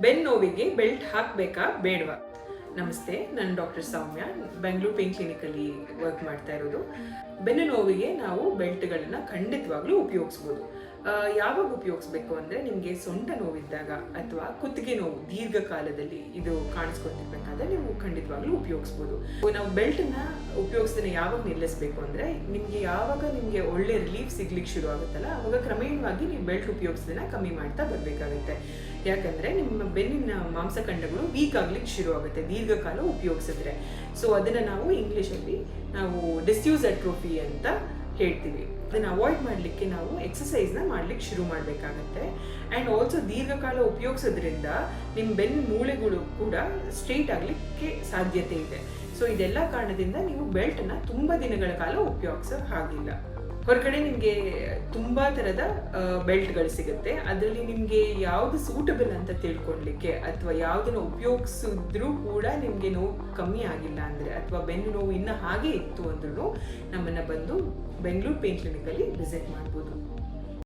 ಬೆನ್ನು ನೋವಿಗೆ ಬೆಲ್ಟ್ ಹಾಕಬೇಕಾ ಬೇಡವಾ? ನಮಸ್ತೆ, ನಾನು ಡಾಕ್ಟರ್ ಸೌಮ್ಯ, ಬೆಂಗಳೂರು ಪೇನ್ ಕ್ಲಿನಿಕಲ್ಲಿ ವರ್ಕ್ ಮಾಡ್ತಾ ಇರೋದು. ಬೆನ್ನು ನೋವಿಗೆ ನಾವು ಬೆಲ್ಟ್ಗಳನ್ನು ಖಂಡಿತವಾಗ್ಲೂ ಉಪಯೋಗಿಸ್ಬೋದು. ಯಾವಾಗ ಉಪಯೋಗಿಸ್ಬೇಕು ಅಂದರೆ, ನಿಮಗೆ ಸೊಂಟ ನೋವಿದ್ದಾಗ ಅಥವಾ ಕುತ್ತಿಗೆ ನೋವು ದೀರ್ಘಕಾಲದಲ್ಲಿ ಇದು ಕಾಣಿಸ್ಕೊತಿರ್ಬೇಕಾದ್ರೆ ನೀವು ಖಂಡಿತವಾಗ್ಲೂ ಉಪಯೋಗಿಸ್ಬೋದು. ನಾವು ಬೆಲ್ಟನ್ನು ಉಪಯೋಗಿಸೋದನ್ನ ಯಾವಾಗ ನಿಲ್ಲಿಸಬೇಕು ಅಂದರೆ, ಯಾವಾಗ ನಿಮಗೆ ಒಳ್ಳೆ ರಿಲೀಫ್ ಸಿಗ್ಲಿಕ್ಕೆ ಶುರು ಆಗುತ್ತಲ್ಲ, ಆವಾಗ ಕ್ರಮೇಣವಾಗಿ ನೀವು ಬೆಲ್ಟ್ ಉಪಯೋಗಿಸೋದನ್ನ ಕಮ್ಮಿ ಮಾಡ್ತಾ ಬರಬೇಕಾಗುತ್ತೆ. ಯಾಕಂದರೆ ನಿಮ್ಮ ಬೆನ್ನಿನ ಮಾಂಸಖಂಡಗಳು ವೀಕ್ ಆಗ್ಲಿಕ್ಕೆ ಶುರು ಆಗುತ್ತೆ ದೀರ್ಘಕಾಲ ಉಪಯೋಗಿಸಿದ್ರೆ. ಸೊ ಅದನ್ನು ನಾವು ಇಂಗ್ಲೀಷಲ್ಲಿ ಡಿಸ್ಯೂಸ್ ಅಟ್ರೋಫಿ ಅಂತ ಹೇಳ್ತೀವಿ. ಅದನ್ನು ಅವಾಯ್ಡ್ ಮಾಡಲಿಕ್ಕೆ ನಾವು ಎಕ್ಸಸೈಸ್ನ ಮಾಡ್ಲಿಕ್ಕೆ ಶುರು ಮಾಡಬೇಕಾಗತ್ತೆ. ಆ್ಯಂಡ್ ಆಲ್ಸೋ ದೀರ್ಘಕಾಲ ಉಪಯೋಗಿಸೋದ್ರಿಂದ ನಿಮ್ಮ ಬೆನ್ನು ಮೂಳೆಗಳು ಕೂಡ ಸ್ಟ್ರೈಟ್ ಆಗಲಿಕ್ಕೆ ಸಾಧ್ಯತೆ ಇದೆ. ಸೊ ಇದೆಲ್ಲ ಕಾರಣದಿಂದ ನೀವು ಬೆಲ್ಟನ್ನು ತುಂಬ ದಿನಗಳ ಕಾಲ ಉಪಯೋಗಿಸೋ ಹಾಗಿಲ್ಲ. ಹೊರಗಡೆ ನಿಮಗೆ ತುಂಬ ಥರದ ಬೆಲ್ಟ್ಗಳು ಸಿಗುತ್ತೆ. ಅದರಲ್ಲಿ ನಿಮಗೆ ಯಾವುದು ಸೂಟಬಲ್ ಅಂತ ತಿಳ್ಕೊಳ್ಲಿಕ್ಕೆ ಅಥವಾ ಯಾವುದನ್ನು ಉಪಯೋಗಿಸಿದ್ರೂ ಕೂಡ ನಿಮಗೆ ನೋವು ಕಮ್ಮಿ ಆಗಿಲ್ಲ ಅಂದರೆ, ಅಥವಾ ಬೆನ್ನು ನೋವು ಇನ್ನೂ ಹಾಗೆ ಇತ್ತು ಅಂದ್ರೂ ನಮ್ಮನ್ನು ಬಂದು ಬೆಂಗಳೂರು ಪೇನ್ ಕ್ಲಿನಿಕಲ್ಲಿ ವಿಸಿಟ್ ಮಾಡ್ಬೋದು.